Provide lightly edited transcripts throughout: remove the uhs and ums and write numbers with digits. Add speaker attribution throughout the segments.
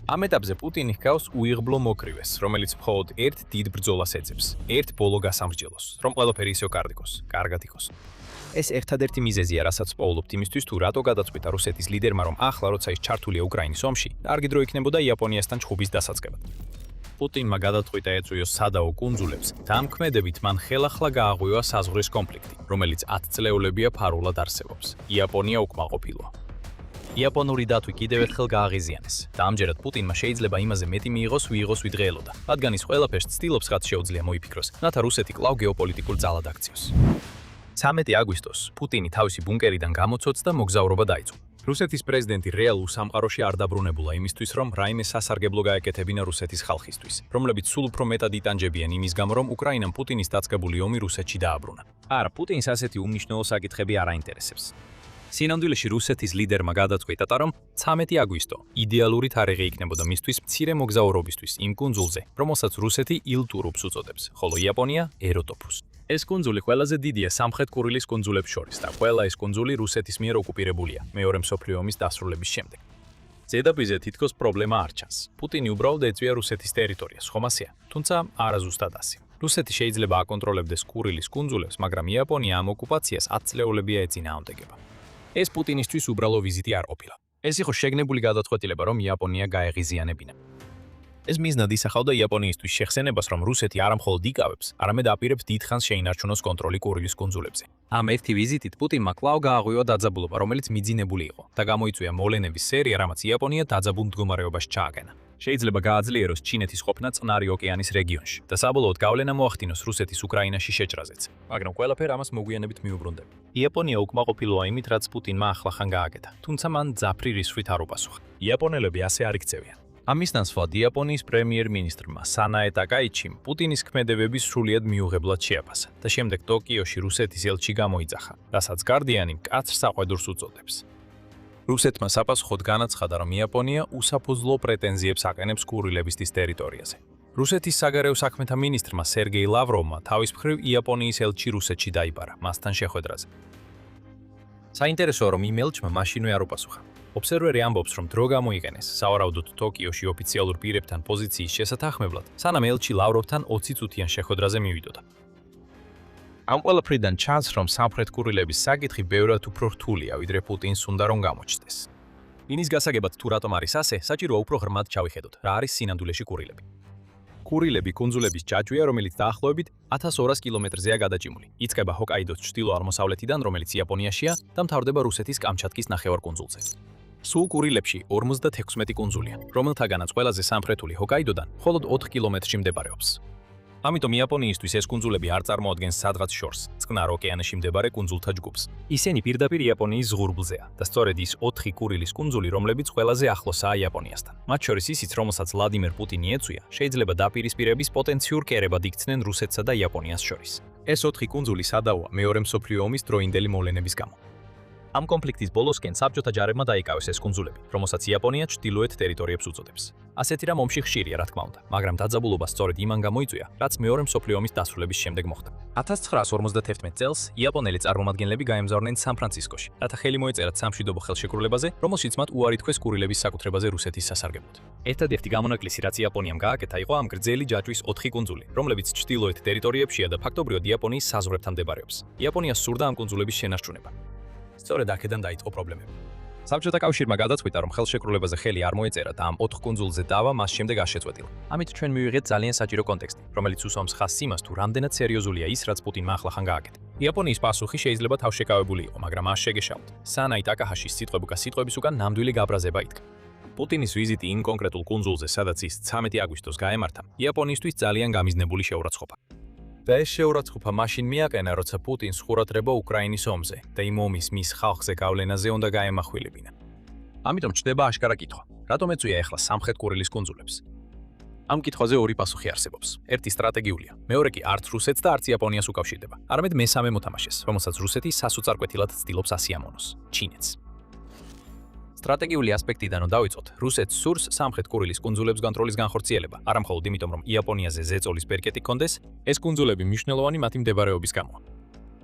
Speaker 1: ამ ეტაპზე პუტინი ჰგავს უიღბლო მოკრივეს, რომელიც მხოლოდ ერთ დიდ ბრძოლას ეძებს, ერთ ბოლო გასამრჯელოს, რომ ყველაფერი ისე კარგად იყოს. ეს ერთადერთი მიზეზია, რასაც პოულობთ იმისთვის, თუ რატო გადაწყვიტა რუსეთის ლიდერმა, რომ ახლა როცა ის ჩართულია უკრაინის ომში, კარგი დრო იქნებოდა იაპონიასთან ჩხუბის დასაწყებად. პუტინმა გადაწყვიტა ეწვიოს სადაო კუნძულებს, დამქმედებით მან ხელახლა გააღვივა საზღვრის კონფლიქტი, რომელიც 10 წლეულებია ფარულად არსებობს. იაპონია უკმაყოფილოა. იაპონური დათვი კიდევ ერთხელ გააღიზიანეს და ამჯერად პუტინმა შეიძლება იმაზე მეტი მიიღოს, ვიღოს ვიდღეელოდა, რადგან ის ყველაფერს ცდილობს, რაც შეუძლია მოიფიქროს, რათა რუსეთი კვლავ გეოპოლიტიკურ ძალად აქციოს. 13 აგვისტოს პუტინი თავისი ბუნკერიდან გამოცოც და მოგზაურობა დაიწყო. რუსეთის პრეზიდენტი რეალურ სამყაროში არ დაბრუნებულა იმისთვის, რომ რაიმე სასარგებლო გაეკეთებინა რუსეთის ხალხისთვის, რომლებიც სულ უფრო მეტად იტანჯებიან იმის გამო, რომ უკრაინამ პუტინის დაწყებული ომი რუსეთში დააბრუნა. არა, პუტინს ასეთი უმნიშვნელო საკითხები არ აინტერესებს. სინამდვილეში რუსეთის ლიდერმა გადაწყვიტა, რომ 13 აგვისტო იდეალური თარიღი იქნებოდა მისთვის მცირე მოგზაურობისთვის იმ კუნძულზე, რომელსაც რუსეთი ილტურუპს უწოდებს, ხოლო იაპონია ეროტოპუს. ეს კუნძული ყველაზე დიდია სამხრეთ კურილის კუნძულებს შორის და ყველა ეს კუნძული რუსეთის მიერ ოკუპირებულია მეორე მსოფლიო ომის დასრულების შემდეგ. ზედაპირზე თითქოს პრობლემა არ ჩანს. პუტინი უბრალოდ ეწვია რუსეთის ტერიტორიას, ხომ ასეა? თუმცა არა ზუსტად ასე. რუსეთი შეიძლება აკონტროლებდეს კურილის კუნძულებს, მაგრამ იაპონია ამ ოკუპაციას 10 წლეულებია ეწინააღმდეგება. ეს პუტინისთვის უბრალო ვიზიტი არ ყოფილა. ეს იყო შეგნებული გადაწყვეტილება, რომ იაპონია გაეღიზიანებინა. ეს მიზნად ისახავდა იაპონიისთვის შეხსენებას, რომ რუსეთი არა მხოლოდ იკავებს, არამედ აპირებს დიდხანს შეინარჩუნოს კონტროლი კურილის კუნძულებზე. ამ ერთი ვიზიტით პუტინმა კვლავ გააღვივა დაძაბულობა, რომელიც მიძინებული იყო და გამოიწვია მოვლენების სერია, რამაც იაპონია დაძაბულ მდგომარეობაში ჩააყენა. შეიძლება გააძლიეროს ჩინეთის ყოფნა წყნარი ოკეანის რეგიონში და საბოლოოდ გავლენა მოახდინოს რუსეთის უკრაინაში შეჭრაზეც. მაგრამ ყველაფერი ამას მოგვიანებით მიუბრუნდება. იაპონია უკმაყოფილოა იმით, რაც პუტინმა ახლახან გააკეთა, თუმცა მან ძაფრი რისხვით არ უპასუხა. იაპონელები ასე არ იქცევიან. ამის ნაცვლად იაპონიის პრემიერ-მინისტრმა სანაე ტაკაიჩიმ პუტინის ქმედებების სრულიად მიუღებლად შეაფასა და შემდეგ ტოკიოში რუსეთის ელჩი გამოიძახა, რასაც გარდიანი მკაცრ საყვედურს უწოდებს. რუსეთმა საპასუხოდ განაცხადა, რომ იაპონია უსაფუძვლო პრეტენზიებს აყენებს კურილებისთვის ტერიტორიაზე. რუსეთის საგარეო საქმეთა მინისტრმა სერგეი ლავროვმა თავის მხრივ იაპონიის ელჩი რუსეთში დაიბარა მასთან შეხვედრაზე. საინტერესოა, რომ იმ ელჩმა მაშინვე არ უპასუხა. ობსერვერი ამბობს, რომ დრო გამოიყენეს სავარაუდოდ ტოკიოში ოფიციალურ პირებთან პოზიციის შესათანხმებლად, სანამ ელჩი ლავროვთან 20 წუთიან შეხვედრაზე მივიდოდა. ამ ყველაფრიდან ჩანს, რომ სამხრეთ კურილების საკითხი ბევრად უფრო რთულია, ვიდრე პუტინს უნდა რომ გამოჩნდეს. ინის გასაგებად თუ რატომ არის ასე, საჭიროა უფრო ღრმად ჩავიხედოთ, რა არის სინამდვილეში კურილები. კურილები კუნძულების ჯაჭვია, რომელიც დაახლოებით 1200 კილომეტრზეა გადაჭიმული. იწყება ჰოკაიდოს ჩრდილო-აღმოსავლეთიდან, რომელიც იაპონიაშია და მთავრდება რუსეთის კამჩატკის ნახევარკუნძულზე. სულ კურილებში 56 კუნძულია, რომელთაგანაც ყველაზე სამხრეთული ჰოკაიდოდან მხოლოდ 4 კილომეტრში მდებარეობს. ამიტომ იაპონიისთვის ეს კუნძულები არ წარმოადგენს სადღაც შორს, წყნარ ოკეანეში მდებარე კუნძულთა ჯგუფს. ისინი პირდაპირ იაპონიის ზღურბლზეა და სწორედ ის 4 კურილის კუნძული, რომლებიც ყველაზე ახლოსაა იაპონიასთან. მათ შორის ისიც, რომელსაც ვლადიმერ პუტინი ეწვია, შეიძლება დაპირისპირების პოტენციურ კერებად იქცნენ რუსეთსა და იაპონიას შორის. ეს 4 კუნძული სადაოა მეორე მსოფლიო ომის დროინდელი მოვლენების გამო. ამ კონფლიქტის ბოლოსკენ საბჭოთა ჯარებმა დაიკავეს ეს კუნძულები, რომელსაც იაპონია ჩრდილოეთ ტერიტორიებს უწოდებს. ასეთი რამ ომში ხშირია, რა თქმა უნდა, მაგრამ დაძაბულობა სწორედ იმან გამოიწვია, რაც მეორე მსოფლიო ომის დასრულების შემდეგ მოხდა. 1951 წელს იაპონელი წარმომადგენლები გაემგზავრნენ სან-ფრანცისკოში, რათა ხელი მოეწერათ სამშვიდობო ხელშეკრულებაზე, რომელშიც მათ უარი თქვეს კურილების საკუთრებაზე რუსეთის სასარგებლოდ. ერთადერთი გამონაკლისი, რაც იაპონიამ გააკეთა, იყო ამ გრძელი ჯაჭვის 4 კუნძული, რომლებიც ჩრდილოეთ ტერიტორიებშია და ფაქტობრივად იაპონიის საზღვრებთან მდებარეობს. იაპონიას სურდა ამ კუნძულების შენარჩუნება. სწორედ აქედან დაიწყო პრობლემები. საბჭოთა კავშირმა გადაწყვიტა, რომ ხელშეკრულებაზე ხელი არ მოეწერა და ამ 4 კუნძულზე დავა მას შემდეგ არ შეწყვეტილა. ამით ჩვენ მივიღეთ ძალიან საჭირო კონტექსტი, რომელიც უსვამს ხაზს იმას, თუ რამდენად სერიოზულია ის, რაც პუტინმა ახლახან გააკეთა. იაპონიის პასუხი შეიძლება თავშეკავებული იყო, მაგრამ არ შეგეშალოთ. სანაი ტაკაჰაშის სიტყვების უკან ნამდვილი გაბრაზება იდგა. პუტინის ვიზიტი იმ კონკრეტულ კუნძულზე, სადაც ის 13 აგვისტოს გაემართა, იაპონიისთვის ძალიან გამიზნებული შეურაცხყოფა. და ეს შეურაცხყოფა მაშინ მიაყენა, როცა პუტინს ხურატრება უკრაინის ომზე და იმ ომის მის ხალხზე გავლენაზე უნდა გაემახვილებინა. ამიტომ ჩნდება აშკარა კითხვა, რატომ ეწვია ახლა სამხრეთ კურილის კუნძულებს? ამ კითხვაზე ორი პასუხი არსებობს. ერთი სტრატეგიულია, მეორე კი არც რუსეთს და არც იაპონიას უკავშირდება, არამედ მესამე მოთამაშეს, რომელსაც რუსეთი სასოწარკვეთილად ცდილობს ასიამონოს, ჩინეთს. სტრატეგიული ასპექტიდან რომ დავიწყოთ, რუსეთს სურს სამხრეთ კურილის კუნძულებს კონტროლის განხორციელება, არა მხოლოდ იმიტომ, რომ იაპონიაზე ზეწოლის ბერკეტი ჰქონდეს, ეს კუნძულები მნიშვნელოვანი მათი მდებარეობის გამო.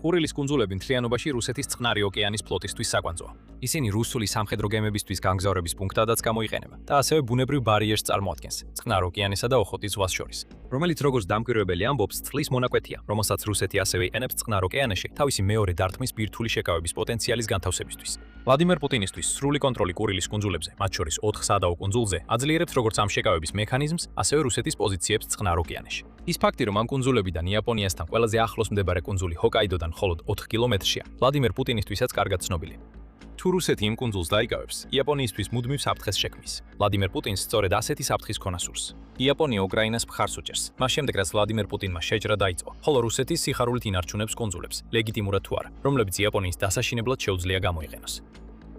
Speaker 1: ყურილის კუნძულები მთლიანობაში რუსეთის წყნარი ოკეანის ფლოტისთვის საკვანძოა. ისინი რუსული სამხედრო გემებისთვის განგზავრების პუნქტადაც გამოიყენება და ასევე ბუნებრივ ბარიერს წარმოადგენს წყნარ ოკეანესა და ოხოტის ზღვას შორის, რომელიც როგორც დამკვირვებელი ამბობს, წყლის მონაკვეთია, რომელსაც რუსეთი ასევე იყენებს წყნარ ოკეანეში თავისი მეორე დარტყმის ბირთვული შეკავების პოტენციალის განთავსებისთვის. ვლადიმერ პუტინისთვის სრული კონტროლი ყურილის კუნძულებზე, მათ შორის 4 სადაო კუნძულზე, აძლიერებს როგორც ამ შეკავების მექანიზმს, ასევე რუსეთის პოზიციებს წყნარ ოკეანეში. ის ფაქტი, რომ ამ კუნძულებიდან იაპონიასთან ყველაზე ახლოს მდებარე კუნძული ჰოკაიდოდან მხოლოდ 4 კილომეტრშია, ვლადიმერ პუტინისთვისაც კარგად ცნობილი. თუ რუსეთი იმ კუნძულს დაიკავებს, იაპონიისთვის მუდმივ საფრთხეს შექმნის. ვლადიმერ პუტინს სწორედ ასეთი საფრთხის ქონა სურს. იაპონია უკრაინას მხარს უჭერს. მას შემდეგ, რაც ვლადიმერ პუტინმა შეჭრა დაიწყო, ხოლო რუსეთი სიხარულით ინარჩუნებს კუნძულებს, ლეგიტიმურად თუ არა, რომლებიც იაპონიის დასაშინებლად შეუძლია გამოიყენოს.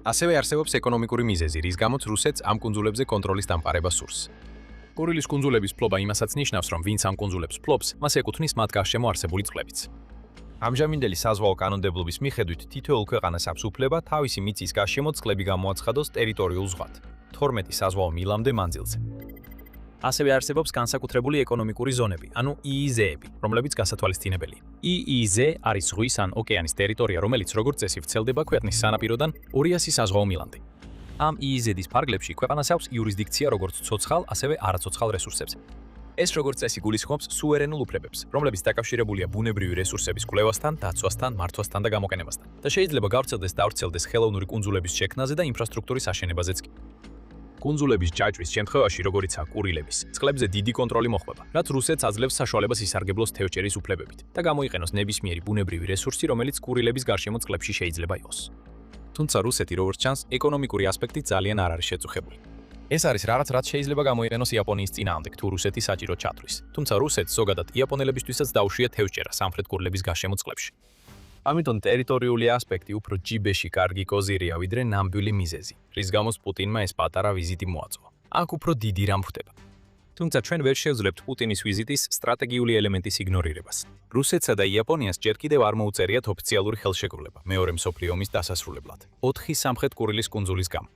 Speaker 1: ასევე არსებობს ეკონომიკური მიზეზი, რის გამოც რუსეთს ამ კუნძულებზე კონტროლის დამყარება სურს. ყურილის კუნძულების ფლობა იმასაც ნიშნავს, რომ ვინც ამ კუნძულებს ფლობს, მას ეკუთვნის მათ გარშემო არსებული წყლებიც. ამჟამინდელი საზღვაო კანონმდებლობის მიხედვით თითოეულ ქვეყანას აქვს უფლება თავისი მიწის გარშემო წყლები გამოაცხადოს ტერიტორიულ ზღვად 12 საზღვაო მილამდე მანძილზე. ასევე არსებობს განსაკუთრებული ეკონომიკური ზონები, ანუ EEZ-ები, რომლებიც გასათვალისწინებელია. EEZ არის ზღვის ან ოკეანის ტერიტორია, რომელიც როგორც წესი ვრცელდება ქვეყნის სანაპიროდან 200 საზღვაო მილამდე. ამ EEZ-ის ფარგლებში ქვეყანას აქვს იურისდიქცია როგორც ცოცხალ, ასევე არაცოცხალ რესურსებზე. ეს როგორც წესი გულისხმობს სუვერენულ უფლებებს, რომლებიც დაკავშირებულია ბუნებრივი რესურსების კვლევასთან, დაცვასთან, მართვასთან და გამოყენებასთან და შეიძლება გავრცელდეს და ვრცელდეს ხელოვნური კუნძულების შექმნაზე და ინფრასტრუქტურის აშენებაზეც კი. კუნძულების ჯაჭვის შემთხვევაში, როგორიცაა ყურილების, წყლებზე დიდი კონტროლი მოხდება, რაც რუსეთს აძლევს საშუალებას ისარგებლოს თევზჭერის უფლებებით და გამოიყენოს ნებისმიერი ბუნებრივი რესურსი, რომელიც ყურილების გარშემო წყლებში შეიძლება იყოს. თუმცა რუსეთი, როგორც ჩანს, ეკონომიკური ასპექტით ძალიან არ არის შეწუხებული. ეს არის რაღაც, რაც შეიძლება გამოიყენოს იაპონიის წინააღმდეგ, თუ რუსეთი საჭირო ჩათვლის. თუმცა რუსეთს ზოგადად იაპონელებისთვისაც დაუშვია თევზჭერა სამხრეთ ყურილების გარშემო წყლებში. ამიტომ ტერიტორიული ასპექტი უფრო ჯიბეში კარგი კოზირია, ვიდრე ნამდვილი მიზეზი, რის გამოც პუტინმა ეს პატარა ვიზიტი მოაწვა. აქ უფრო დიდი რამ ხვდება. თუმცა ჩვენ ვერ შევძლებთ პუტინის ვიზიტის სტრატეგიული ელემენტის იგნორირებას. რუსეთსა და იაპონიას ჯერ კიდევ არ მოუწერიათ ოფიციალური ხელშეკრულება მეორე მსოფლიო ომის დასასრულებლად 4 სამხრეთ ყურილის კუნძულის გამო.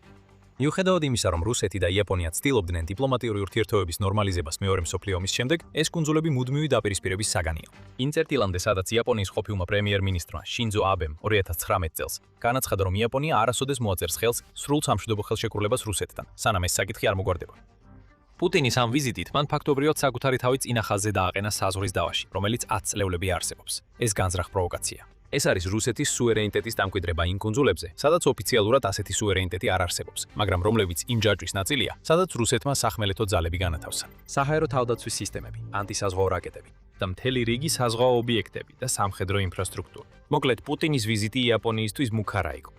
Speaker 1: მიუხედავად იმისა, რომ რუსეთი და იაპონია ცდილობდნენ დიპლომატიური ურთიერთობების ნორმალიზებას მეორე მსოფლიო ომის შემდეგ, ეს კუნძულები მუდმივი დაპირისპირების საგანია. ინტერტილამდე, სადაც იაპონიის ყოფილმა პრემიერ-მინისტრმა შინძო აბემ 2019 წელს განაცხადა, რომ იაპონია არასოდეს მოაწერს ხელს სრულ სამშვიდობო ხელშეკრულებას რუსეთთან, სანამ ეს საკითხი არ მოგვარდება. პუტინის ამ ვიზიტით მან ფაქტობრივად საკუთარი თავი წინახაზზე დააყენა საზღვრის დავაში, რომელიც 10 წლეულები არსებობს. ეს განზრახ პროვოკაცია. ეს არის რუსეთის სუვერენიტეტის დამკვიდრება იმ კუნძულებზე, სადაც ოფიციალურად ასეთი სუვერენიტეტი არ არსებობს, მაგრამ რომლებიც იმ ჯაჭვის ნაწილია, სადაც რუსეთმა სახმელეთო ძალები განათავსა. საჰაერო თავდაცვის სისტემები, ანტისაზღვაო რაკეტები და მთელი რიგი საზღვაო ობიექტები და სამხედრო ინფრასტრუქტურა. მოკლედ, პუტინის ვიზიტი იაპონიისთვის მუქარა იყო.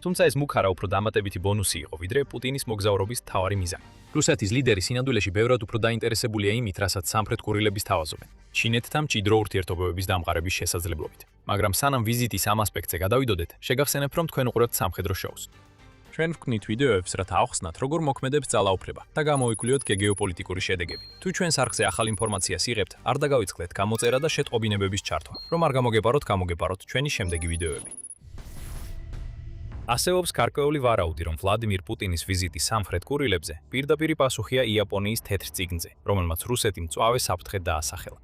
Speaker 1: თუმცა ეს მუქარა უფრო დამატებითი ბონუსი იყო, ვიდრე პუტინის მოგზაურობის მთავარი მიზანი. რუსეთის ლიდერი სინამდვილეში ბევრად უფრო დაინტერესებულია იმით, რასაც სამხრეთ ყურილების თავაზობენ. ჩინეთთან მჭიდრო ურთიერთობების დამყარების შესაძლებლობით. მაგრამ სანამ ვიზიტის ამ ასპექტზე გადავიდოდეთ, შეგახსენებთ, რომ თქვენ უყურებთ სამხედრო შოუს. ჩვენ ვქმნით ვიდეოებს, რათა ავხსნათ, როგორ მოქმედებს ძალაუფლება და გამოვიკვლიოთ გეოპოლიტიკური შედეგები. თუ ჩვენს არხზე ახალ ინფორმაციას იღებთ, არ დაგავიწყდეთ გამოწერა და შეტყობინებების ჩართვა, რომ არ გამოგეპაროთ ჩვენი შემდეგი ვიდეოები. ასეობს გარკვეული ვარაუდი, რომ ვლადიმირ პუტინის ვიზიტი სამხრეთ ყურილებზე პირდაპირი პასუხია იაპონიის თეთრ წიგნზე, რომელმაც რუსეთი მწვავე საფრთხედ დაასახელა.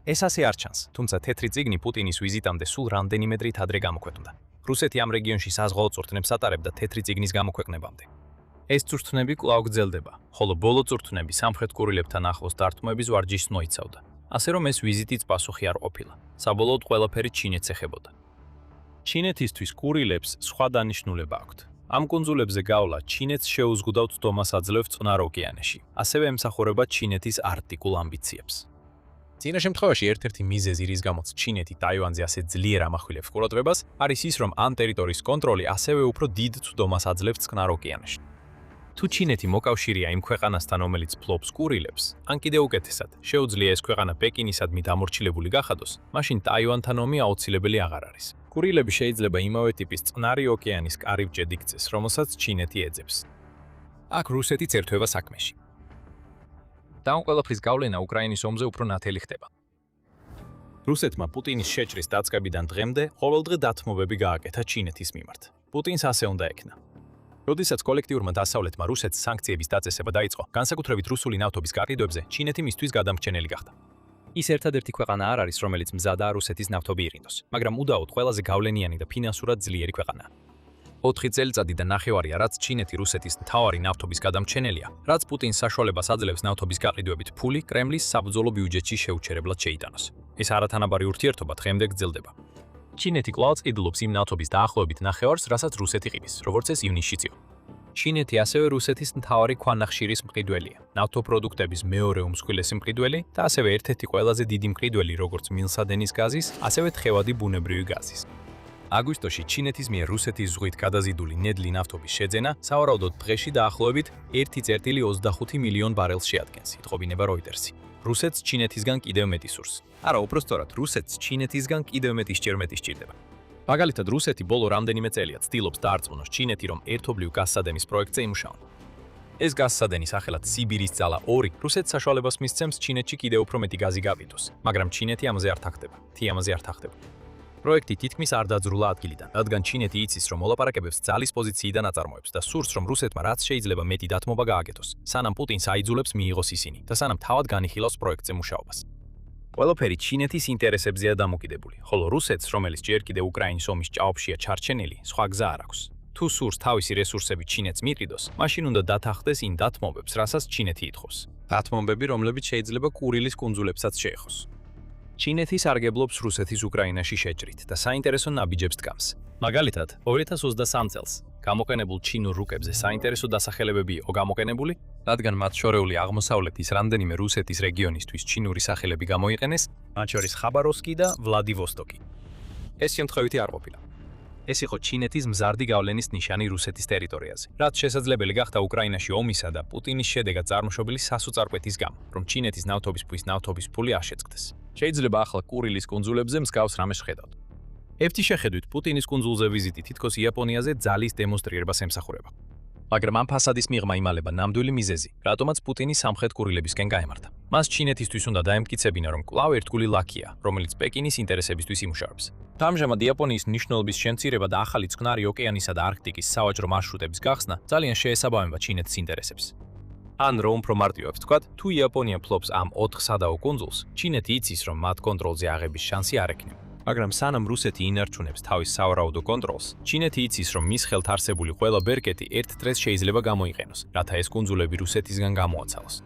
Speaker 1: ეს ასე არ ჩანს, თუმცა თეთრი წიგნი პუტინის ვიზიტამდე სულ რამდენიმე დრით ადრე გამოქვეყნდა. რუსეთი ამ რეგიონში საზღვაო წვრთნებს ატარებდა თეთრი წიგნის გამოქვეყნებამდე. ეს წვრთნები კვლავ გრძელდება, ხოლო ბოლო წვრთნები სამხრეთ ყურილებთან ახლოს დარტყმების ვარჯიშს მოიცავდა. ასე რომ ეს ვიზიტიც პასუხი არ ყოფილა. საბოლოოდ ყველაფერი ჩინეთს ეხებოდა. ჩინეთისთვის ყურილებს სხვა დანიშნულება აქვთ. ამ კუნძულებზე გავლა ჩინეთს შეუზღუდავთ ცდომას აძლევს წყნარ ოკეანეში. ასევე ემსახურება ჩინეთის არქტიკულ ამბიციებს. წინა შემთხვევაში ერთ-ერთი მიზეზი, რის გამოც ჩინეთი ტაივანზე ასე ძლიერ ამახვილებს ყურადღებას, არის ის, რომ ამ ტერიტორიის კონტროლი ასევე უფრო დიდ ცდომას აძლევს წყნარ ოკეანეში. თუ ჩინეთი მოკავშირეა იმ ქვეყანასთან, რომელიც ფლობს ყურილებს, ან კიდევ უკეთესად, შეუძლია ეს ქვეყანა პეკინისადმი დამორჩილებული გახადოს, მაშინ ტაივანთან ომი აუცილებელი აღარ არის. ყურილები შეიძლება იმავე ტიპის წყნარი ოკეანის კარიბჭედ იქცეს, რომელსაც ჩინეთი ეძებს. აქ რუსეთიც ერთვება საქმეში. და ამ ყველაფრის გავლენა უკრაინის ომზე უფრო ნათელი ხდება. რუსეთმა პუტინის შეჭრის დაწყებიდან დღემდე ყოველდღე დათმობები გააკეთა ჩინეთის მიმართ. პუტინს ასე უნდა ეკნა. როდესაც კოლექტიურმა დასავლეთმა რუსეთს სანქციების დაწესება დაიწყო, განსაკუთრებით რუსული ნავთობის გაყიდვებზე, ჩინეთი მისთვის გადამრჩენელი გახდა. ის ერთადერთი ქვეყანა არ არის, რომელიც მზადაა რუსეთის ნავთობი ირინდოს, მაგრამ უდაოდ ყველაზე გავლენიანი და ფინანსურად ძლიერი ქვეყანაა. 4 წელიწადი და ნახევარია, რაც ჩინეთი რუსეთის მთავარი ნავთობის გადამცემელია, რაც პუტინს საშუალებას აძლევს ნავთობის გაყიდვებით ფული კრემლის საბრძოლო ბიუჯეტში შეუჩერებლად შეიტანოს. ეს არათანაბარი ურთიერთობა დღემდე გრძელდება. ჩინეთი კვლავ ყიდულობს იმ ნავთობის დაახლოებით ნახევარს, რასაც რუსეთი ყიდის, როგორც ეს ივნისშიც იყო. ჩინეთი ასევე რუსეთის მთავარი ქვანახშირის მყიდველია, ნავთობპროდუქტების მეორე უმსხვილესი მყიდველი და ასევე ერთ-ერთი ყველაზე დიდი მყიდველი როგორც მილსადენის გაზის, ასევე თხევადი ბუნებრივი გაზის. აგვისტოში ჩინეთის მიერ რუსეთის ზღვით გადაზიდული ნედლი ნავთობის შეძენა სავარაუდოდ დღეში დაახლოებით 1,25 მილიონ ბარელს შეადგენს, იტყობინება როიტერსი. რუსეთს ჩინეთისგან კიდევ მეტი სურს. არა, უпростоრად, რუსეთს ჩინეთისგან კიდევ მეტი სჭირდება. მაგალითად, რუსეთი ბოლო რამდენიმე წელია ცდილობს დაარწმუნოს ჩინეთი, რომ ერთობლივ გაზსადენის პროექტზე იმუშაონ. ეს გაზსადენი სახელად სიბირის ძალა 2 რუსეთს საშუალებას მისცემს ჩინეთში კიდევ უფრო მეტი გაზი გაყიდოს, მაგრამ ჩინეთი ამაზე არ თახდება. პროექტი თითქმის არ დაძრულა ადგილიდან, რადგან ჩინეთი იცის, რომ მოლაპარაკებებს ძალის პოზიციიდან აწარმოებს და სურს, რომ რუსეთმა რაც შეიძლება მეტი დათმობა გააკეთოს, სანამ პუტინს აიძულებს მიიღოს ისინი და სანამ თავად განიხილავს პროექტზე მუშაობას. ყველაფერი ჩინეთის ინტერესებზეა დამოკიდებული, ხოლო რუსეთს, რომელიც ჯერ კიდევ უკრაინის ომის ჭაობშია ჩარჩენილი, სხვა გზა არ აქვს. თუ სურს თავისი რესურსები ჩინეთს მიყიდოს, მაშინ უნდა დათანხმდეს იმ დათმობებს, რასაც ჩინეთი ითხოვს. დათმობები, რომლებიც შეიძლება კურილის კუნძულებსაც შეეხოს. ჩინეთი სარგებლობს რუსეთის უკრაინაში შეჭრით და საინტერესო ნაბიჯებს დგამს. მაგალითად, 2023 წელს გამოყენებულ ჩინურ რუკებზე საინტერესო დასახელებები იყო გამოყენებული, რადგან მათ შორეული აღმოსავლეთის რამდენიმე რუსეთის რეგიონისთვის ჩინური სახელები გამოიყენეს, მათ შორის ხაბაროვსკი და ვლადივოსტოკი. ეს შემთხვევითი არ ყოფილა. ეს იყო ჩინეთის მზარდი გავლენის ნიშანი რუსეთის ტერიტორიაზე, რაც შესაძლებელი გახდა უკრაინაში ომისა და პუტინის შედეგად წარმოშობილი სასოწარკვეთის გამო, რომ ჩინეთის ნავთობის ფული არ შეწყდეს. შეიძლება ახლა კურილის კუნძულებზე მსგავს რამე შეხედავთ. ერთი შეხედვით, პუტინის კუნძულზე ვიზიტი თითქოს იაპონიაზე ძალის დემონსტრირებას ემსახურება. მაგრამ ამ ფასადის მიღმა იმალება ნამდვილი მიზეზი, რატომაც პუტინი სამხრეთ კურილებისკენ გაემართა. მას ჩინეთისთვის უნდა დაემტკიცებინა, რომ კვლავ ერთგული ლაქია, რომელიც პეკინის ინტერესებისთვის იმუშავებს. ამჟამად იაპონიის მნიშვნელობის შემცირება და ახალი წყნარი ოკეანისა და არქტიკის სავაჭრო მარშრუტების გახსნა ძალიან შეესაბამება ჩინეთის ინტერესებს. ან რომ უფრო მარტივად ვთქვათ, თუ იაპონია ფლობს ამ 4 სადაო კუნძულს, ჩინეთი იცის, რომ მათ კონტროლზე აღების შანსი არ ექნება. მაგრამ სანამ რუსეთი ინარჩუნებს თავის სავარაუდო კონტროლს, ჩინეთი იცის, რომ მის ხელთ არსებული ყველა ბერკეტი ერთ დღეს შეიძლება გამოიყენოს, რათა ეს კუნძულები რუსეთისგან გამოაცალოს.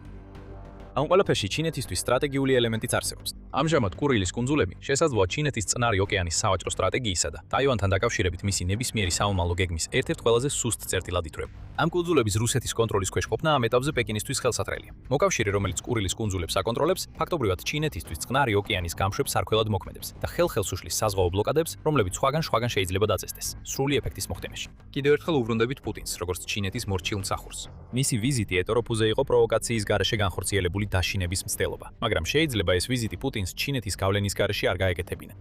Speaker 1: ამ ყველაფერში ჩინეთისთვის სტრატეგიული ელემენტიც არსებობს. ამჟამად კურილის კუნძულები შესაძლოა ჩინეთის წყნარი ოკეანის სავაჭრო სტრატეგიისა და ტაივანთან დაკავშირებით მისი ნებისმიერი საომალო გეგმის ერთ-ერთ ყველაზე სუსტ წერტილად ითვლება. ამ კუნძულების რუსეთის კონტროლის ქვეშ ყოფნა ამ ეტაპზე პეკინისთვის ხელსაყრელია. მოკავშირე, რომელიც კურილის კუნძულებს აკონტროლებს, ფაქტობრივად ჩინეთისთვის წყნარი ოკეანის გამშვებ სარქველად მოქმედებს და ხელს უშლის საზღვაო ბლოკადებს, რომლებიც სხვაგან შეიძლება დაწესდეს, სრული ეფექტის მოხდენაში. კიდევ ერთხელ უბრუნდებით პუტინს, როგორც ჩინეთის მორჩილ მსახურს. მისი ვიზიტი ეტოროფუზე იყო პროვოკაციის გარეშე განხორციელებული დაშინების მცდელობა, მაგრამ შეიძლება ეს ვიზიტი პუტინს ჩინეთის გავლენის გარეშე არ გაეკეთებინა.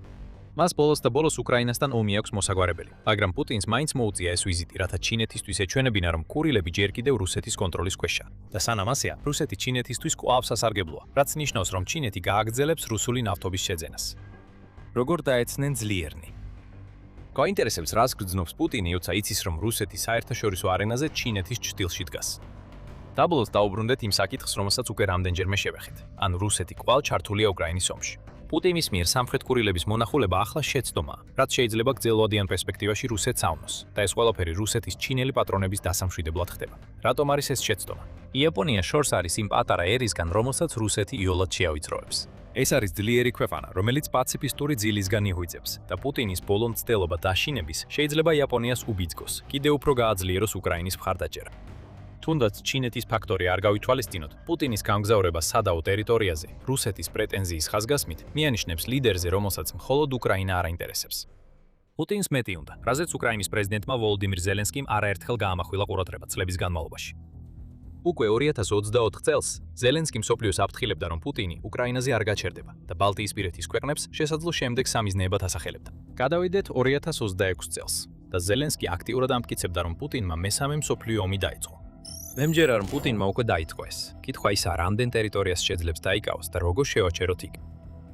Speaker 1: მას ბოლოს უკრაინასთან ომი აქვს მოსაგვარებელი, მაგრამ პუტინს მაინც მოუწია ეს ვიზიტი, რათა ჩინეთისთვის ეჩვენებინა, რომ კურილები ჯერ კიდევ რუსეთის კონტროლის ქვეშაა. და სანამ ასეა, რუსეთი ჩინეთისთვის კვლავ სასარგებლოა, რაც ნიშნავს, რომ ჩინეთი გააგრძელებს რუსული ნავთობის შეძენას. როგორ დაეცნენ ძლიერნი? გაინტერესებს, რას გრძნობს პუტინი, როცა იცის, რომ რუსეთი საერთაშორისო არენაზე ჩინეთის ჭრილში დგას. დაბოლოს დაუბრუნდეთ იმ საკითხს, რომელსაც უკვე რამდენჯერმე შევეხეთ. ან რუსეთი კვლავ ჩართულია უკრაინის ომში. პუტინის მიერ სამხრეთ კურილების მონახულება ახლა შეცდომაა, რაც შეიძლება გრძელვადიან პერსპექტივაში რუსეთს ავნოს და ეს ყველაფერი რუსეთის ჩინელი პატრონების დასამშვიდებლად ხდება. რატომ არის ეს შეცდომა? იაპონია შორს არის იმ პატარა ერისგან, რომელსაც რუსეთი იოლად შეავიწროებს. ეს არის ძლიერი ქვეყანა, რომელიც პაციფისტური ძილისგან იღვიძებს და პუტინის ბოლო მცდელობა დაშინების შეიძლება იაპონიას უბიძგოს, კიდევ უფრო გააძლიეროს უკრაინის მხარდაჭერა. თუნდაც ჩინეთის ფაქტორი არ გავითვალისწინოთ, პუტინის გამგზავრება სადაო ტერიტორიაზე, რუსეთის პრეტენზიის ხაზგასმით, მიანიშნებს ლიდერზე, რომელსაც მხოლოდ უკრაინა არ აინტერესებს. პუტინს მეტი უნდა, რაზეც უკრაინის პრეზიდენტმა ვოლოდიმირ ზელენსკიმ არაერთხელ გაამახვილა ყურადღება წლების განმავლობაში. უკვე 2024 წელს ზელენსკი მსოფლიოს აფრთხილებდა, რომ პუტინი უკრაინაზე არ გაჩერდება და ბალტიისპირეთის ქვეყნებს შესაძლო შემდეგ სამიზნეებად ასახელებდა. გადავიდეთ 2026 წელს და ზელენსკი აქტიურად ამტკიცებდა, რომ პუტინმა მესამე მსოფლიო ომი დაიწყო. მე მჯერა, რომ პუტინმა უკვე დაიწყო ეს. კითხვა ისაა, რამდენ ტერიტორიას შეძლებს დაიკავოს და როგორ შევაჩეროთ იქ.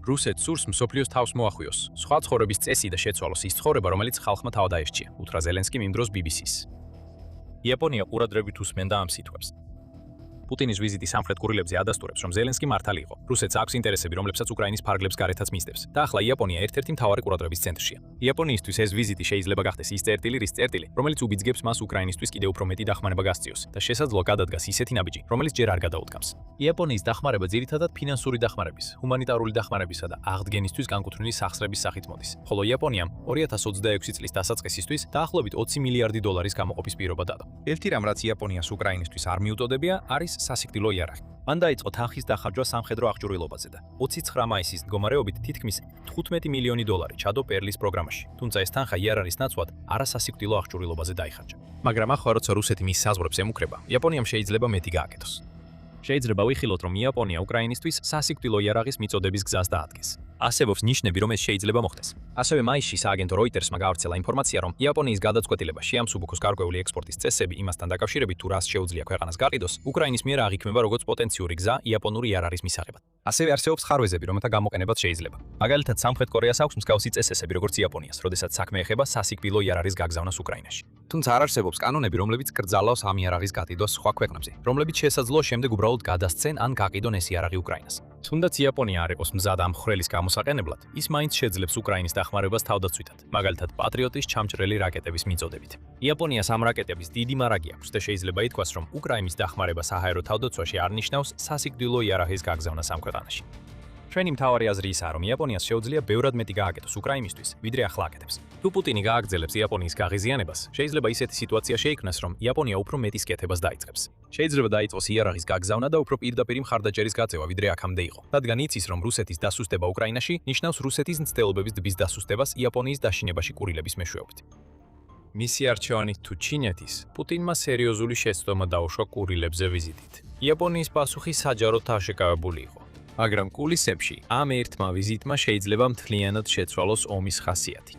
Speaker 1: რუსეთს სურს მსოფლიოს თავს მოახვიოს, სხვა ცხოვრების წესი და შეცვალოს ის ცხოვრება, რომელიც ხალხმა თავად აერჩია, უთხრა ზელენსკიმ იმ დროს BBC-ს. იაპონია ყურადღებით უსმენდა ამ სიტყვებს. პუტინის ვიზიტი სამხრეთ კურილებზე ადასტურებს, რომ ზელენსკი მართალი იყო. რუსეთს აქვს ინტერესები, რომლებსაც უკრაინის ფარგლებს გარეთაც მისდევს. და ახლა იაპონია ერთ-ერთი მთავარი ყურადღების ცენტრშია. იაპონიისთვის ეს ვიზიტი შეიძლება გახდეს ის წერტილი, რომელიც უბიძგებს მას უკრაინისთვის კიდევ უფრო მეტი დახმარება გასწიოს და შესაძლოა გადადგას ისეთი ნაბიჯი, რომელიც ჯერ არ გადაუდგამს. იაპონიის დახმარება ძირითადად ფინანსური დახმარების, ჰუმანიტარული დახმარებისა და აღდგენისთვის განკუთვნილი სახსრების სახით მოდის. ხოლო იაპონიამ 2026 წლის დასაწყისისთვის დაახლოებით 20 მილიარდი დოლარის გამოყოფის პირობა დადო. ერთი რამ, რაც იაპონიას უკრაინისთვის არ მიუტოდებია, არის სასიკვდილო იარაღი. მან დაიწყო თანხის დახარჯვა სამხედრო აღჭურვილობაზე და 29 მაისის მდგომარეობით თითქმის 15 მილიონი დოლარი ჩადო პერლის პროგრამაში. თუმცა ეს თანხა იარ არის ნაცვლად არასასიკვდილო აღჭურვილობაზე დაიხარჯა. მაგრამ ახლა როცა რუსეთი მის საზღვრებს ემუქრება, იაპონიამ შეიძლება მეტი გააკეთოს. შეიძლება ვიხილოთ, რომ იაპონია უკრაინისთვის სასიკვდილო იარაღის მიწოდების გზას დაადგეს. ასევობს ნიშნები, რომ ეს შეიძლება მოხდეს. ასევე მაისში სააგენტო Reuters-მა გაავრცელა ინფორმაცია, რომ იაპონიის გადაწყვეტილება შეამსუბუქოს გარკვეული ექსპორტის წესები იმასთან დაკავშირებით, თუ რას შეუძლია ქვეყანას გაყიდოს, უკრაინის მიერ აღიქმება როგორც პოტენციური გზა იაპონური იარაღის მისაღებად. ასევე არსებობს ხარვეზები, რომელთა გამოყენებაც შეიძლება. მაგალითად, სამხრეთ კორეას აქვს მსგავსი წესები, როგორც იაპონიას, როდესაც საქმე ეხება სასიკვდილო იარაღის გაგზავნას უკრაინაში. თუმცა არ არსებობს კანონები, რომლებიც კრძალავს ამ იარაღის გატიდვას სხვა ქვეყნებზე, რომლებიც შესაძლოა შემდეგ უბრალოდ გადასცენ ან გაყიდონ ეს იარაღი უკრაინას. თუნდაც იაპონია არ იყოს მზად ამ ხვრელის გამოსაყენებლად, ის მაინც შეძლებს უკრაინის დახმარებას თავდაცვითად, მაგალითად პატრიოტის ჩამჭრელი რაკეტების მიწოდებით. იაპონიას ამ რაკეტების დიდი მარაგი აქვს და შეიძლება ითქვას, რომ უკრაინის დახმარება საჰაერო თავდაცვაში არ ნიშნავს სასიკვდილო იარაღის გაგზავნას ამ ქვეყანაში. ჩვენი მთავარი აზრი ისაა, რომ იაპონიას შეუძლია ბევრად მეტი გააკეთოს უკრაინისთვის, ვიდრე ახლა აკეთებს. თუ პუტინი გააგრძელებს იაპონიის გაღიზიანებას, შეიძლება ისეთი სიტუაცია შეიქმნას, რომ იაპონია უფრო მეტის კეთებას დაიწყებს. შეიძლება დაიწყოს იარაღის გაგზავნა და უფრო პირდაპირ მხარდაჭერის გაწევა, ვიდრე აქამდე იყო. რადგან იცის, რომ რუსეთის დასუსტება უკრაინაში ნიშნავს რუსეთის მცდელობების დბის დასუსტებას იაპონიის დაშინებაში კურილების მეშვეობით. მისი არჩევანით თუ ჩინეთის, პუტინმა სერიოზული შეცდომა დაუშვა კურილებზე ვიზიტით. იაპონიის პასუხი საჯაროდ არშეკავებული იყო. მაგრამ კულისებში ამ ერთმა ვიზიტმა შეიძლება მთლიანად შეცვალოს ომის ხასიათი.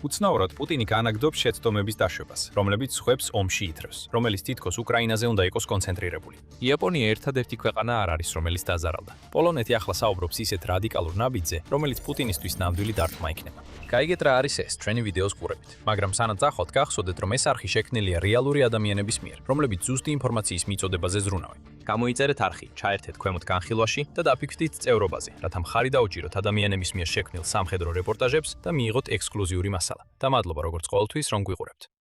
Speaker 1: უცნაურად პუტინი განაგრძობს შეცდომების დაშვებას, რომლებიც სხვებს ომში ითრევს, რომელიც თითქოს უკრაინაზე უნდა იყოს კონცენტრირებული. იაპონია ერთადერთი ქვეყანა არ არის, რომელიც დაზარალდა. პოლონეთი ახლა საუბრობს ისეთ რადიკალურ ნაბიჯზე, რომელიც პუტინისთვის ნამდვილი დარტყმა იქნება. გაიგეთ რა არის ეს ჩვენი ვიდეოს ყურებით, მაგრამ სანამ წახვალთ, გახსოვდეთ, რომ ეს არხი შექმნილია რეალური ადამიანების მიერ, რომლებიც ზუსტი ინფორმაციის მიწოდებაზე ზრუნავენ. გამოიწერეთ არხი, ჩაერთეთ ქვემოთ განხილვაში და დაფიქრდით წევრობაზე, რათა მხარი დაუჭიროთ ადამიანების მიერ შექმნილ სამხედრო რეპორტაჟებს და მიიღოთ ექსკლუზიური მასალა. და მადლობა როგორც ყოველთვის, რომ გვიყურებთ.